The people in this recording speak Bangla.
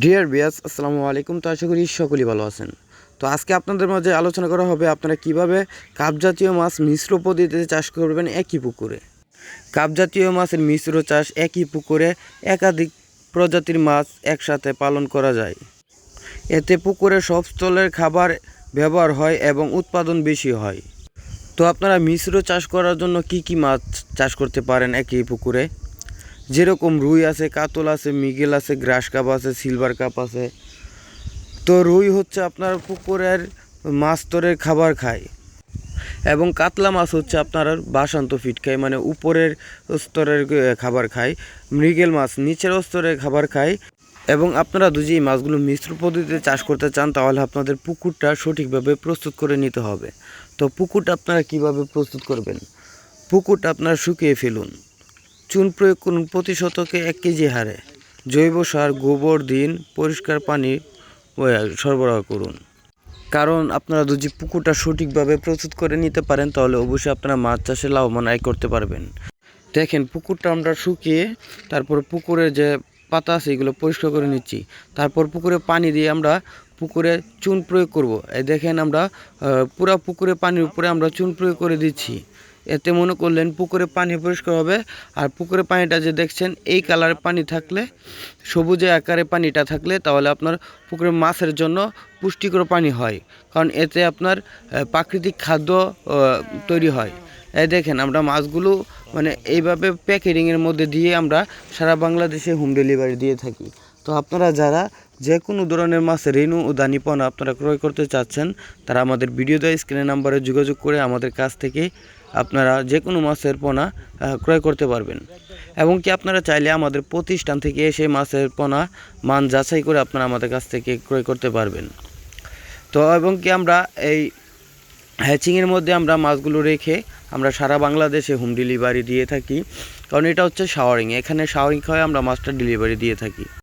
ডিয়ার ভিউয়ার্স, আসসালামু আলাইকুম। তো আশা করি সকলেই ভালো আছেন। তো আজকে আপনাদের মাঝে আলোচনা করা হবে আপনারা কিভাবে কাপ জাতীয় মাছ মিশ্র পদ্ধতিতে চাষ করবেন একই পুকুরে। কাপ জাতীয় মাছের মিশ্র চাষ একই পুকুরে একাধিক প্রজাতির মাছ একসাথে পালন করা যায়। এতে পুকুরে সব স্থলের খাবার ব্যবহার হয় এবং উৎপাদন বেশি হয়। তো আপনারা মিশ্র চাষ করার জন্য কি কি মাছ চাষ করতে পারেন একই পুকুরে? যেরকম রুই আছে, কাতল আছে, মৃগেল আছে, গ্রাস কাপ আছে, সিলভার কাপ আছে। তো রুই হচ্ছে আপনার পুকুরের মাছ স্তরের খাবার খায় এবং কাতলা মাছ হচ্ছে আপনার বাসান্ত ফিট খায়, মানে উপরের স্তরের খাবার খায়। মৃগেল মাছ নিচের স্তরের খাবার খায়। এবং আপনারা যদি এই মাছগুলো মিশ্র পদ্ধতিতে চাষ করতে চান তাহলে আপনাদের পুকুরটা সঠিকভাবে প্রস্তুত করে নিতে হবে। তো পুকুরটা আপনারা কিভাবে প্রস্তুত করবেন? পুকুরটা আপনারা শুকিয়ে ফেলুন, চুন প্রয়োগ করুন প্রতি শতকে 1 কেজি হারে, জৈব সার, গোবর দিন, পরিষ্কার পানি সরবরাহ করুন। কারণ আপনারা যদি পুকুরটা সঠিকভাবে প্রস্তুত করে নিতে পারেন তাহলে অবশ্যই আপনারা মাছ চাষে লাভবান আয় করতে পারবেন। দেখেন, পুকুরটা আমরা শুকিয়ে তারপর পুকুরের যে পাতা আছে এগুলো পরিষ্কার করে নিচ্ছি। তারপর পুকুরে পানি দিয়ে আমরা পুকুরে চুন প্রয়োগ করব। এই দেখেন, আমরা পুরা পুকুরে পানির উপরে আমরা চুন প্রয়োগ করে দিচ্ছি। এতে মনে করলেন পুকুরে পানি পরিষ্কার হবে। আর পুকুরে পানিটা যে দেখছেন এই কালারের পানি থাকলে, সবুজে আকারে পানিটা থাকলে তাহলে আপনার পুকুরে মাছের জন্য পুষ্টিকর পানি হয়। কারণ এতে আপনার প্রাকৃতিক খাদ্য তৈরি হয়। এই দেখেন, আমরা মাছগুলো মানে এইভাবে প্যাকেটিংয়ের মধ্যে দিয়ে আমরা সারা বাংলাদেশে হোম ডেলিভারি দিয়ে থাকি। তো আপনারা যারা যে কোনো ধরনের মাছের রেণু ও দানিপনা আপনারা ক্রয় করতে চাচ্ছেন তারা আমাদের ভিডিও দেওয়া স্ক্রিনের নাম্বারে যোগাযোগ করে আমাদের কাছ থেকে আপনারা যে কোনো মাছের পোনা ক্রয় করতে পারবেন। এবং কি আপনারা চাইলে আমাদের প্রতিষ্ঠান থেকে এসে মাছের পোনা মান যাচাই করে আপনারা আমাদের কাছ থেকে ক্রয় করতে পারবেন। তো এবং কি আমরা এই হ্যাচিংয়ের মধ্যে আমরা মাছগুলো রেখে আমরা সারা বাংলাদেশে হোম ডেলিভারি দিয়ে থাকি। কারণ এটা হচ্ছে শাওয়ারিং, এখানে শাওয়ারিং খাওয়ায় আমরা মাছটা ডেলিভারি দিয়ে থাকি।